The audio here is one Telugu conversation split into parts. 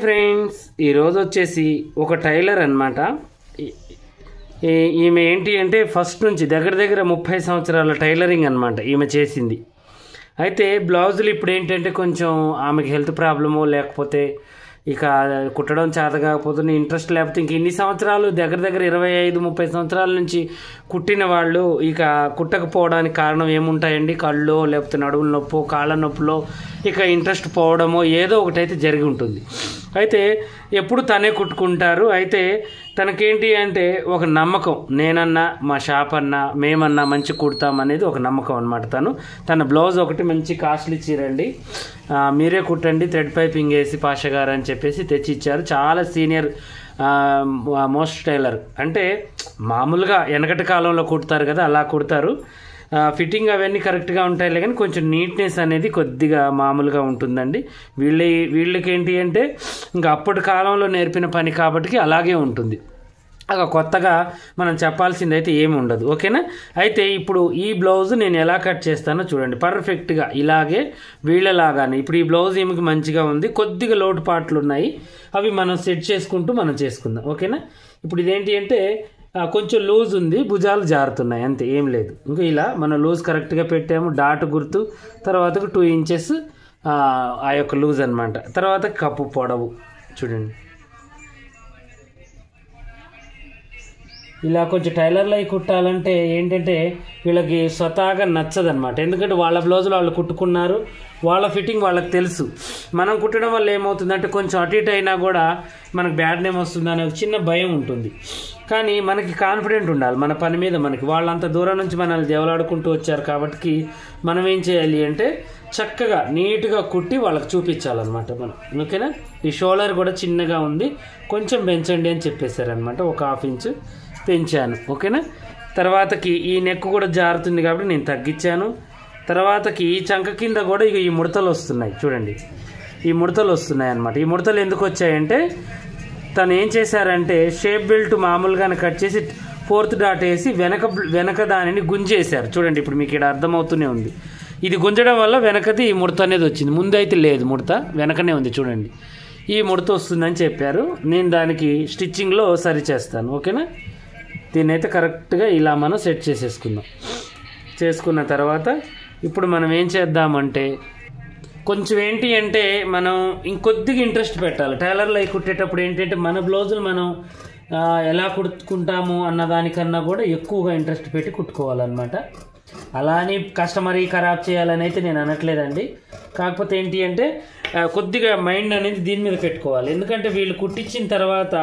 ఫ్రెండ్స్ ఈరోజు వచ్చేసి ఒక టైలర్ అనమాట. ఈమె ఏంటి అంటే ఫస్ట్ నుంచి దగ్గర దగ్గర 30 సంవత్సరాల టైలరింగ్ అనమాట ఈమె చేసింది. అయితే బ్లౌజులు ఇప్పుడు ఏంటంటే కొంచెం ఆమెకి హెల్త్ ప్రాబ్లము లేకపోతే ఇక కుట్టడం చేత కాకపోతే ఇంట్రెస్ట్ లేకపోతే ఇంక ఇన్ని సంవత్సరాలు దగ్గర దగ్గర 25-30 సంవత్సరాల నుంచి కుట్టిన వాళ్ళు ఇక కుట్టకపోవడానికి కారణం ఏముంటాయండి? కళ్ళు లేకపోతే నడువుల నొప్పో కాళ్ళ నొప్పులో ఇక ఇంట్రెస్ట్ పోవడమో ఏదో ఒకటైతే జరిగి ఉంటుంది. అయితే ఎప్పుడు తనే కుట్టుకుంటారు. అయితే తనకేంటి అంటే ఒక నమ్మకం, నేనన్నా మా షాప్ అన్నా మేమన్నా మంచి కుడతాం అనేది ఒక నమ్మకం అనమాట. తన బ్లౌజ్ ఒకటి మంచి కాస్ట్లీ చీరండి, మీరే కుట్టండి థ్రెడ్ పైపింగ్ వేసి పాషా గారు అని చెప్పేసి తెచ్చి ఇచ్చారు. చాలా సీనియర్ మోస్ట్ టైలర్, అంటే మామూలుగా వెనకటి కాలంలో కుడతారు కదా అలా కుడతారు. ఫిట్టింగ్ అవన్నీ కరెక్ట్గా ఉంటాయి కానీ కొంచెం నీట్నెస్ అనేది కొద్దిగా మామూలుగా ఉంటుందండి. వీళ్ళకి ఏంటి అంటే ఇంకా అప్పటి కాలంలో నేర్పిన పని కాబట్టి అలాగే ఉంటుంది. కొత్తగా మనం చెప్పాల్సింది అయితే ఏమి ఉండదు. ఓకేనా? అయితే ఇప్పుడు ఈ బ్లౌజ్ నేను ఎలా కట్ చేస్తానో చూడండి. పర్ఫెక్ట్గా ఇలాగే వీళ్ళలాగానే ఇప్పుడు ఈ బ్లౌజ్ ఏమికి మంచిగా ఉంది, కొద్దిగా లోటుపాట్లు ఉన్నాయి, అవి మనం సెట్ చేసుకుంటూ మనం చేసుకుందాం. ఓకేనా? ఇప్పుడు ఇదేంటి అంటే కొంచెం లూజ్ ఉంది, భుజాలు జారుతున్నాయి, అంతే, ఏం లేదు. ఇంకా ఇలా మనం లూజ్ కరెక్ట్గా పెట్టాము, డాట్ గుర్తు, తర్వాత 2 ఇంచెస్ ఆ యొక్క లూజ్ అనమాట. తర్వాత కప్పు పొడవు చూడండి. ఇలా కొంచెం టైలర్లు అవి కుట్టాలంటే ఏంటంటే వీళ్ళకి స్వతహాగా నచ్చదనమాట. ఎందుకంటే వాళ్ళ బ్లౌజులు వాళ్ళు కుట్టుకున్నారు, వాళ్ళ ఫిట్టింగ్ వాళ్ళకి తెలుసు. మనం కుట్టడం వల్ల ఏమవుతుందంటే కొంచెం అటు ఇటు అయినా కూడా మనకు బ్యాడ్ నేమ్ వస్తుంది అనే ఒక చిన్న భయం ఉంటుంది. కానీ మనకి కాన్ఫిడెంట్ ఉండాలి మన పని మీద. మనకి వాళ్ళంత దూరం నుంచి మనల్ని దేవులాడుకుంటూ వచ్చారు కాబట్టి మనం ఏం చేయాలి అంటే చక్కగా నీట్గా కుట్టి వాళ్ళకి చూపించాలన్నమాట మనం. ఓకేనా? ఈ షోల్డర్ కూడా చిన్నగా ఉంది, కొంచెం పెంచండి అని చెప్పేశారనమాట. ఒక 1/2 ఇంచు పెంచాను. ఓకేనా? తర్వాతకి ఈ నెక్ కూడా జారుతుంది కాబట్టి నేను తగ్గించాను. తర్వాతకి ఈ చంక కింద కూడా ఇక ఈ ముడతలు వస్తున్నాయి చూడండి, ఈ ముడతలు వస్తున్నాయి అన్నమాట. ఈ ముడతలు ఎందుకు వచ్చాయంటే తను ఏం చేశారంటే షేప్ బెల్ట్ మామూలుగానే కట్ చేసి 4th డాట్ వేసి వెనక దానిని గుంజేశారు చూడండి. ఇప్పుడు మీకు ఇక్కడ అర్థమవుతూనే ఉంది. ఇది గుంజడం వల్ల వెనకది ఈ ముడత అనేది వచ్చింది. ముందు అయితే లేదు, ముడత వెనకనే ఉంది చూడండి. ఈ ముడత వస్తుందని చెప్పారు, నేను దానికి స్టిచ్చింగ్లో సరి చేస్తాను. ఓకేనా? దీన్ని అయితే కరెక్ట్గా ఇలా మనం సెట్ చేసేసుకుందాం. చేసుకున్న తర్వాత ఇప్పుడు మనం ఏం చేద్దామంటే కొంచెం ఏంటి అంటే మనం ఇంకొద్దిగా ఇంట్రెస్ట్ పెట్టాలి. టైలర్లు అవి కుట్టేటప్పుడు ఏంటంటే మన బ్లౌజులు మనం ఎలా కుట్టుకుంటాము అన్నదానికన్నా కూడా ఎక్కువగా ఇంట్రెస్ట్ పెట్టి కుట్టుకోవాలన్నమాట. అలా అని కస్టమర్ ఖరాబ్ చేయాలని అయితే నేను అనట్లేదండి. కాకపోతే ఏంటి అంటే కొద్దిగా మైండ్ అనేది దీని మీద పెట్టుకోవాలి. ఎందుకంటే వీళ్ళు కుట్టించిన తర్వాత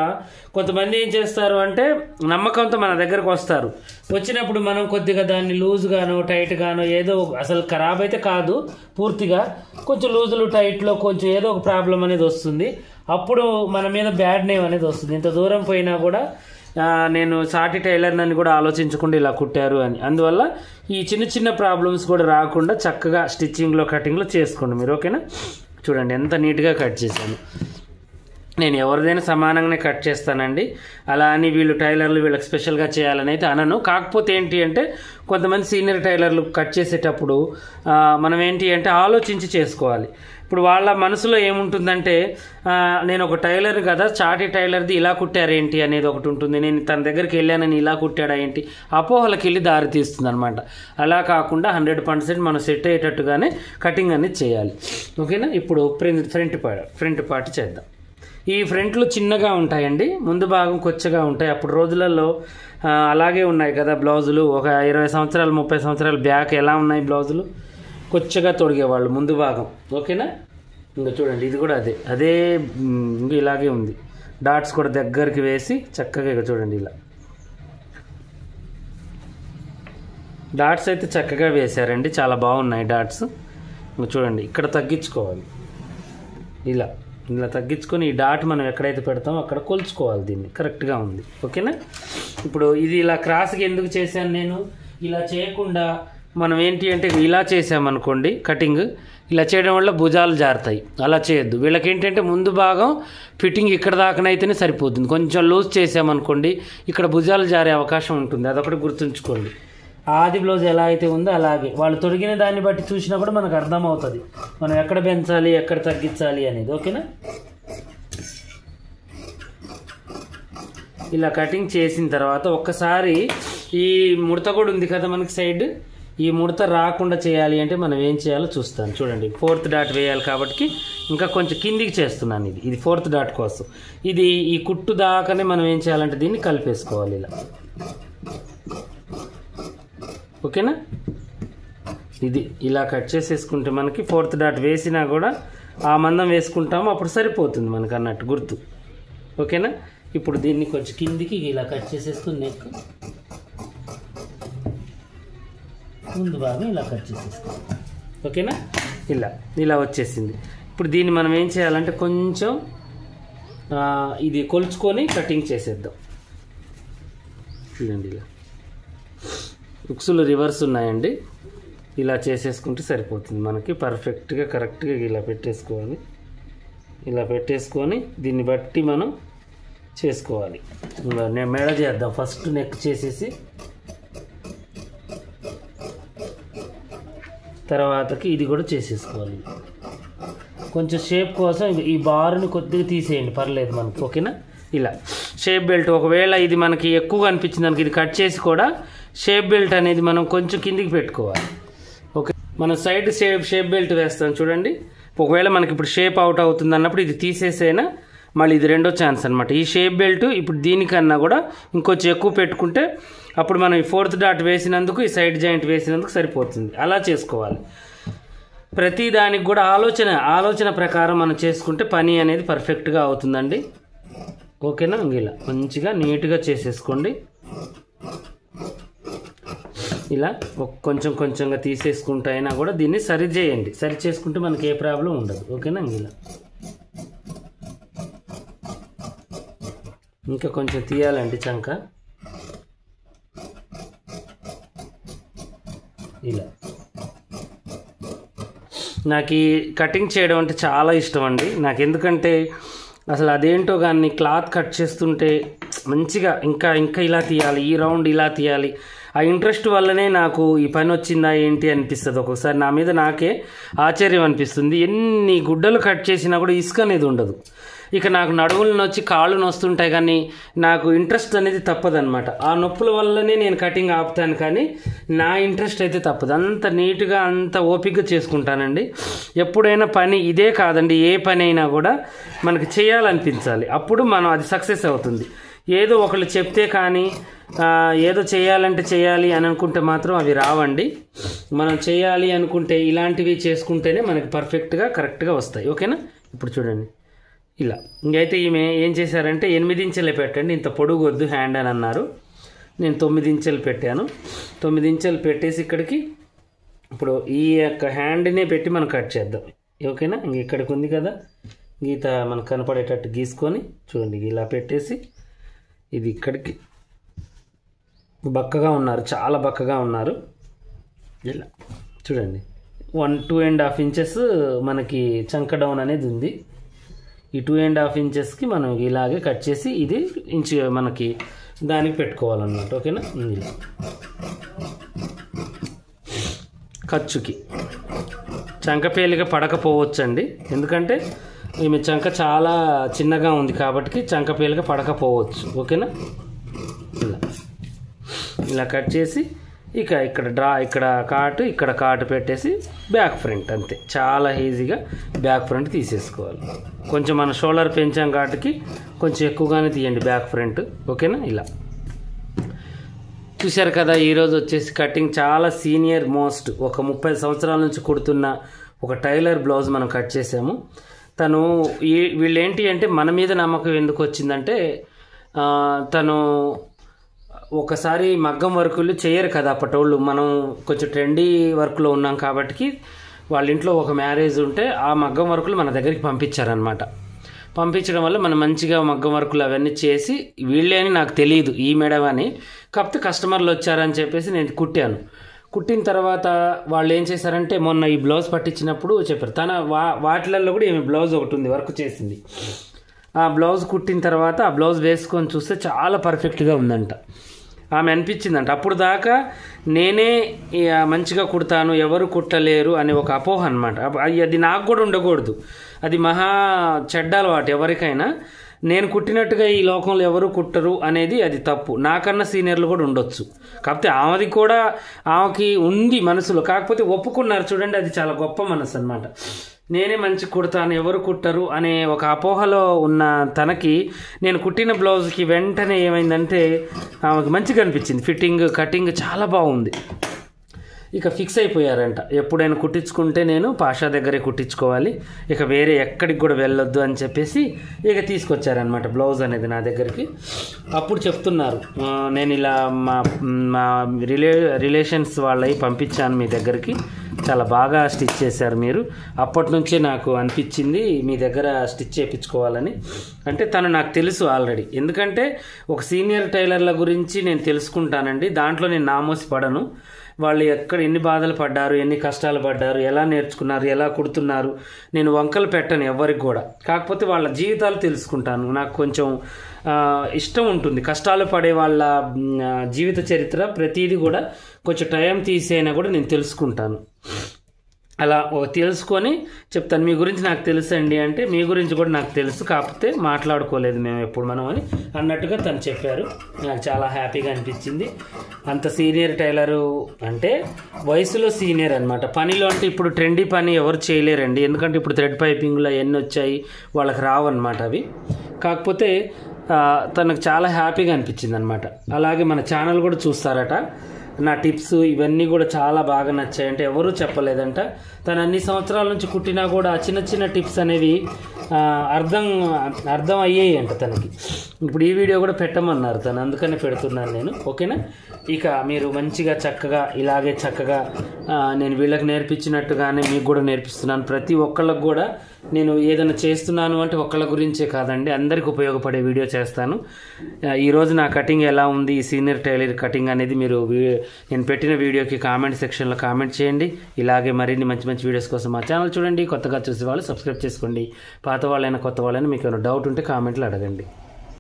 కొంతమంది ఏం చేస్తారు అంటే నమ్మకంతో మన దగ్గరకు వస్తారు. వచ్చినప్పుడు మనం కొద్దిగా దాన్ని లూజ్గానో టైట్గానో ఏదో అసలు ఖరాబ్ అయితే కాదు పూర్తిగా, కొంచెం లూజులు టైట్లో కొంచెం ఏదో ఒక ప్రాబ్లం అనేది వస్తుంది. అప్పుడు మన మీద బ్యాడ్ నేమ్ అనేది వస్తుంది. ఇంత దూరం పోయినా కూడా నేను సాటి టైలర్ నన్ను కూడా ఆలోచించకుండా ఇలా కుట్టారు అని. అందువల్ల ఈ చిన్న చిన్న ప్రాబ్లమ్స్ కూడా రాకుండా చక్కగా స్టిచ్చింగ్లో కటింగ్లో చేసుకోండి మీరు. ఓకేనా? చూడండి ఎంత నీట్గా కట్ చేశాను. నేను ఎవరిదైనా సమానంగానే కట్ చేస్తానండి. అలా అని వీళ్ళు టైలర్లు వీళ్ళకి స్పెషల్గా చేయాలని అయితే అనను. కాకపోతే ఏంటి అంటే కొంతమంది సీనియర్ టైలర్లు కట్ చేసేటప్పుడు మనం ఏంటి అంటే ఆలోచించి చేసుకోవాలి. ఇప్పుడు వాళ్ళ మనసులో ఏముంటుందంటే నేను ఒక టైలర్ కదా, చాటి టైలర్ది ఇలా కుట్టారేంటి అనేది ఒకటి ఉంటుంది. నేను తన దగ్గరికి వెళ్ళానని ఇలా కుట్టాడా ఏంటి, అపోహలకి వెళ్ళి దారి తీస్తుంది అనమాట. అలా కాకుండా 100% మనం సెట్ అయ్యేటట్టుగానే కటింగ్ అనేది చేయాలి. ఓకేనా? ఇప్పుడు ఫ్రంట్ పార్ట్ చేద్దాం. ఈ ఫ్రంట్లు చిన్నగా ఉంటాయండి, ముందు భాగం కొచ్చగా ఉంటాయి. అప్పుడు రోజులలో అలాగే ఉన్నాయి కదా బ్లౌజులు. ఒక 20 సంవత్సరాలు 30 సంవత్సరాల బ్యాక్ ఎలా ఉన్నాయి బ్లౌజులు, కొచ్చగా తొడిగేవాళ్ళు ముందు భాగం. ఓకేనా? ఇంకా చూడండి ఇది కూడా అదే ఇంకా ఇలాగే ఉంది. డాట్స్ కూడా దగ్గరికి వేసి చక్కగా ఇక చూడండి ఇలా డాట్స్ అయితే చక్కగా వేశారండి, చాలా బాగున్నాయి డాట్స్. ఇంకా చూడండి ఇక్కడ తగ్గించుకోవాలి, ఇలా తగ్గించుకొని ఈ డాట్ మనం ఎక్కడైతే పెడతామో అక్కడ కొలుచుకోవాలి. దీన్ని కరెక్ట్గా ఉంది. ఓకేనా? ఇప్పుడు ఇది ఇలా క్రాస్గా ఎందుకు చేశాను నేను, ఇలా చేయకుండా మనం ఏంటి అంటే ఇలా చేసామనుకోండి కటింగ్, ఇలా చేయడం వల్ల భుజాలు జారుతాయి. అలా చేయొద్దు. వీళ్ళకి ఏంటంటే ముందు భాగం ఫిట్టింగ్ ఇక్కడ దాకానైతేనే సరిపోతుంది. కొంచెం లూజ్ చేసామనుకోండి ఇక్కడ భుజాలు జారే అవకాశం ఉంటుంది. అదొకటి గుర్తుంచుకోండి. ఆది బ్లౌజ్ ఎలా అయితే ఉందో అలాగే వాళ్ళు తొడిగిన దాన్ని బట్టి చూసినా కూడా మనకు అర్థమవుతుంది మనం ఎక్కడ పెంచాలి ఎక్కడ తగ్గించాలి అనేది. ఓకేనా? ఇలా కటింగ్ చేసిన తర్వాత ఒక్కసారి ఈ ముడత కూడా ఉంది కదా మనకి సైడ్, ఈ ముడత రాకుండా చేయాలి అంటే మనం ఏం చేయాలో చూస్తాను చూడండి. 4th డాట్ వేయాలి కాబట్టి ఇంకా కొంచెం కిందికి చేస్తున్నాను. ఇది 4th డాట్ కోసం. ఇది ఈ కుట్టు దాకానే మనం ఏం చేయాలంటే దీన్ని కలిపేసుకోవాలి ఇలా. ఓకేనా, ఇది ఇలా కట్ చేసేసుకుంటే మనకి 4th డాట్ వేసినా కూడా ఆ మందం వేసుకుంటాము, అప్పుడు సరిపోతుంది మనకు అన్నట్టు గుర్తు. ఓకేనా, ఇప్పుడు దీన్ని కొంచెం కిందికి ఇలా కట్ చేసేసుకుని నెక్ ముందు భాగం ఇలా కట్ చేసేసుకోవాలి. ఓకేనా, ఇలా వచ్చేసింది. ఇప్పుడు దీన్ని మనం ఏం చేయాలంటే కొంచెం ఇది కొలుచుకొని కటింగ్ చేసేద్దాం. చూడండి, ఇలా ఉక్సులు రివర్స్ ఉన్నాయండి. ఇలా చేసేసుకుంటే సరిపోతుంది మనకి. పర్ఫెక్ట్గా కరెక్ట్గా ఇలా పెట్టేసుకోవాలి. ఇలా పెట్టేసుకొని దీన్ని బట్టి మనం చేసుకోవాలి. నేను మెడ చేద్దాం. ఫస్ట్ నెక్ చేసేసి తర్వాతకి ఇది కూడా చేసేసుకోవాలి. కొంచెం షేప్ కోసం ఈ బార్ని కొద్దిగా తీసేయండి, పర్లేదు మనకి. ఓకేనా, ఇలా షేప్ బెల్ట్ ఒకవేళ ఇది మనకి ఎక్కువగా అనిపించింది దానికి ఇది కట్ చేసి కూడా షేప్ బెల్ట్ అనేది మనం కొంచెం కిందికి పెట్టుకోవాలి. ఓకే, మనం సైడ్ షేప్ బెల్ట్ వేస్తాం చూడండి. ఒకవేళ మనకి ఇప్పుడు షేప్ అవుట్ అవుతుంది అన్నప్పుడు ఇది తీసేసైనా మళ్ళీ ఇది రెండో ఛాన్స్ అనమాట. ఈ షేప్ బెల్ట్ ఇప్పుడు దీనికన్నా కూడా ఇంకొంచెం ఎక్కువ పెట్టుకుంటే అప్పుడు మనం ఈ 4th డాట్ వేసినందుకు ఈ సైడ్ జాయింట్ వేసినందుకు సరిపోతుంది. అలా చేసుకోవాలి. ప్రతి దానికి కూడా ఆలోచన ప్రకారం మనం చేసుకుంటే పని అనేది పర్ఫెక్ట్గా అవుతుందండి. ఓకేనా, ఇలా మంచిగా నీట్గా చేసేసుకోండి. ఇలా కొంచెం కొంచెంగా తీసేసుకుంటూ అయినా కూడా దీన్ని సరి చేయండి. సరి చేసుకుంటే మనకి ఏ ప్రాబ్లం ఉండదు. ఓకేనా, ఇలా ఇంకా కొంచెం తీయాలండి చంక. ఇలా నాకు ఈ కటింగ్ చేయడం అంటే చాలా ఇష్టం అండి నాకు. ఎందుకంటే అసలు అదేంటో కానీ క్లాత్ కట్ చేస్తుంటే మంచిగా ఇంకా ఇలా తీయాలి, ఈ రౌండ్ ఇలా తీయాలి, ఆ ఇంట్రెస్ట్ వల్లనే నాకు ఈ పని వచ్చిందా ఏంటి అనిపిస్తుంది. ఒక్కొక్కసారి నా మీద నాకే ఆశ్చర్యం అనిపిస్తుంది. ఎన్ని గుడ్డలు కట్ చేసినా కూడా ఇసుక అనేది ఉండదు. ఇక నాకు నడువులు నొచ్చి కాళ్ళు నొస్తుంటాయి కానీ నాకు ఇంట్రెస్ట్ అనేది తప్పదనమాట. ఆ నొప్పుల వల్లనే నేను కటింగ్ ఆపుతాను కానీ నా ఇంట్రెస్ట్ అయితే తప్పదు. అంత నీట్గా అంత ఓపికగా చేసుకుంటానండి. ఎప్పుడైనా పని ఇదే కాదండి, ఏ పని అయినా కూడా మనకి చేయాలనిపించాలి, అప్పుడు మనం అది సక్సెస్ అవుతుంది. ఏదో ఒకళ్ళు చెప్తే కానీ ఏదో చేయాలంటే చేయాలి అని అనుకుంటే మాత్రం అవి రావండి. మనం చేయాలి అనుకుంటే ఇలాంటివి చేసుకుంటేనే మనకి పర్ఫెక్ట్గా కరెక్ట్గా వస్తాయి. ఓకేనా, ఇప్పుడు చూడండి ఇలా. ఇంకైతే ఈమె ఏం చేశారంటే 8 ఇంచెలే పెట్టండి, ఇంత పొడుగు వద్దు హ్యాండ్ అని అన్నారు. నేను 9 ఇంచెలు పెట్టాను. 9 ఇంచెలు పెట్టేసి ఇక్కడికి ఇప్పుడు ఈ యొక్క హ్యాండ్నే పెట్టి మనం కట్ చేద్దాం. ఓకేనా, ఇంక ఇక్కడికి ఉంది కదా గీత మనకు కనపడేటట్టు గీసుకొని చూడండి ఇలా పెట్టేసి ఇది ఇక్కడికి బక్కగా ఉన్నారు, చాలా బక్కగా ఉన్నారు. ఇలా చూడండి 2.5 ఇంచెస్ మనకి చంక డౌన్ అనేది ఉంది. ఈ 2.5 ఇంచెస్కి మనం ఇలాగే కట్ చేసి ఇది ఇంచు మనకి దానికి పెట్టుకోవాలన్నమాట. ఓకేనా, ఖర్చుకి చంక పేలిక పడకపోవచ్చండి, ఎందుకంటే ఈమె చంక చాలా చిన్నగా ఉంది కాబట్టి చంక పేలిక పడకపోవచ్చు. ఓకేనా, ఇలా కట్ చేసి ఇక ఇక్కడ కాటు పెట్టేసి బ్యాక్ ఫ్రంట్ అంతే. చాలా ఈజీగా బ్యాక్ ఫ్రంట్ తీసేసుకోవాలి. కొంచెం మన షోల్డర్ పెంచాం కాటుకి కొంచెం ఎక్కువగానే తీయండి బ్యాక్ ఫ్రంట్. ఓకేనా, ఇలా చూశారు కదా. ఈరోజు వచ్చేసి కటింగ్ చాలా సీనియర్ మోస్ట్ ఒక 30 సంవత్సరాల నుంచి కుడుతున్న ఒక టైలర్ బ్లౌజ్ మనం కట్ చేసాము. వీళ్ళు ఏంటి అంటే మన మీద నమ్మకం ఎందుకు వచ్చిందంటే తను ఒకసారి మగ్గం వర్కులు చేయరు కదా అప్పటోళ్ళు. మనం కొంచెం ట్రెండీ వర్క్లో ఉన్నాం కాబట్టి వాళ్ళ ఇంట్లో ఒక మ్యారేజ్ ఉంటే ఆ మగ్గం వర్కులు మన దగ్గరికి పంపించారనమాట. పంపించడం వల్ల మనం మంచిగా మగ్గం వర్కులు అవన్నీ చేసి వీళ్ళే అని నాకు తెలియదు ఈ మేడం అని, కాకపోతే కస్టమర్లు వచ్చారని చెప్పేసి నేను కుట్టాను. కుట్టిన తర్వాత వాళ్ళు ఏం చేశారంటే మొన్న ఈ బ్లౌజ్ పట్టించినప్పుడు చెప్పారు తన వాటిలలో కూడా ఏమి బ్లౌజ్ ఒకటి ఉంది వర్క్ చేసింది. ఆ బ్లౌజ్ కుట్టిన తర్వాత ఆ బ్లౌజ్ వేసుకొని చూస్తే చాలా పర్ఫెక్ట్గా ఉందంట. ఆమె అనిపించిందంట అప్పుడు దాకా నేనే మంచిగా కుడతాను ఎవరు కుట్టలేరు అనే ఒక అపోహ అనమాట. అది నాకు కూడా ఉండకూడదు, అది మహా చెడ్డ అలవాటు ఎవరికైనా. నేను కుట్టినట్టుగా ఈ లోకంలో ఎవరు కుట్టరు అనేది అది తప్పు. నాకన్నా సీనియర్లు కూడా ఉండొచ్చు, కాకపోతే ఆమెది కూడా ఆమెకి ఉంది మనసులో, కాకపోతే ఒప్పుకున్నారు చూడండి, అది చాలా గొప్ప మనసు అనమాట. నేనే మంచి కుడతాను, ఎవరు కుట్టరు అనే ఒక అపోహలో ఉన్న తనకి నేను కుట్టిన బ్లౌజ్కి వెంటనే ఏమైందంటే ఆమెకు మంచిగా అనిపించింది. ఫిట్టింగ్ కటింగ్ చాలా బాగుంది. ఇక ఫిక్స్ అయిపోయారంట, ఎప్పుడైనా కుట్టించుకుంటే నేను పాషా దగ్గరే కుట్టించుకోవాలి, ఇక వేరే ఎక్కడికి కూడా వెళ్ళొద్దు అని చెప్పేసి ఇక తీసుకొచ్చారనమాట బ్లౌజ్ అనేది నా దగ్గరికి. అప్పుడు చెప్తున్నారు, నేను ఇలా మా రిలేషన్స్ వాళ్ళవి పంపించాను మీ దగ్గరికి, చాలా బాగా స్టిచ్ చేశారు మీరు, అప్పటి నుంచే నాకు అనిపించింది మీ దగ్గర స్టిచ్ చేయించుకోవాలని. అంటే తను నాకు తెలుసు ఆల్రెడీ, ఎందుకంటే ఒక సీనియర్ టైలర్ల గురించి నేను తెలుసుకుంటానండి, దాంట్లో నేను నామోసి పడను. వాళ్ళు ఎన్ని బాధలు పడ్డారు, ఎన్ని కష్టాలు పడ్డారు, ఎలా నేర్చుకున్నారు, ఎలా కుడుతున్నారు, నేను వంకలు పెట్టను ఎవరికి కూడా, కాకపోతే వాళ్ళ జీవితాలు తెలుసుకుంటాను. నాకు కొంచెం ఇష్టం ఉంటుంది, కష్టాలు పడే వాళ్ళ జీవిత చరిత్ర ప్రతిదీ కూడా కొంచెం టైం తీసైనా కూడా నేను తెలుసుకుంటాను. అలా తెలుసుకొని చెప్తాను, మీ గురించి నాకు తెలుసు అండి అంటే, మీ గురించి కూడా నాకు తెలుసు, కాకపోతే మాట్లాడుకోలేదు మేము ఎప్పుడు మనం అని అన్నట్టుగా తను చెప్పారు. నాకు చాలా హ్యాపీగా అనిపించింది. అంత సీనియర్ టైలరు అంటే వయసులో సీనియర్ అనమాట. పనిలో అంటే ఇప్పుడు ట్రెండీ పని ఎవరు చేయలేరండి, ఎందుకంటే ఇప్పుడు థ్రెడ్ పైపింగ్లో ఎన్ని వచ్చాయి, వాళ్ళకి రావన్నమాట అవి. కాకపోతే తనకు చాలా హ్యాపీగా అనిపించింది అనమాట. అలాగే మన ఛానల్ కూడా చూస్తారట, నా టిప్స్ ఇవన్నీ కూడా చాలా బాగా నచ్చాయంటే ఎవరూ చెప్పలేదంట. తను అన్ని సంవత్సరాల నుంచి కుట్టినా కూడా చిన్న చిన్న టిప్స్ అనేవి అర్థం అయ్యాయి అంట తనకి. ఇప్పుడు ఈ వీడియో కూడా పెట్టమన్నారు తను, అందుకనే పెడుతున్నాను నేను. ఓకేనా? ఇక మీరు మంచిగా చక్కగా ఇలాగే చక్కగా నేను వీళ్ళకి నేర్పించినట్టుగానే మీకు కూడా నేర్పిస్తున్నాను. ప్రతి ఒక్కళ్ళకు కూడా నేను ఏదైనా చేస్తున్నాను అంటే ఒక్కళ్ళ గురించే కాదండి, అందరికి ఉపయోగపడే వీడియో చేస్తాను. ఈరోజు నా కటింగ్ ఎలా ఉంది, ఈ సీనియర్ టైలర్ కటింగ్ అనేది మీరు నేను పెట్టిన వీడియోకి కామెంట్ సెక్షన్లో కామెంట్ చేయండి. ఇలాగే మరిన్ని మంచి మంచి వీడియోస్ కోసం మా ఛానల్ చూడండి. కొత్తగా చూసే వాళ్ళు సబ్స్క్రైబ్ చేసుకోండి. పాత వాళ్ళైనా కొత్త వాళ్ళైనా మీకు ఏమైనా డౌట్ ఉంటే కామెంట్లో అడగండి.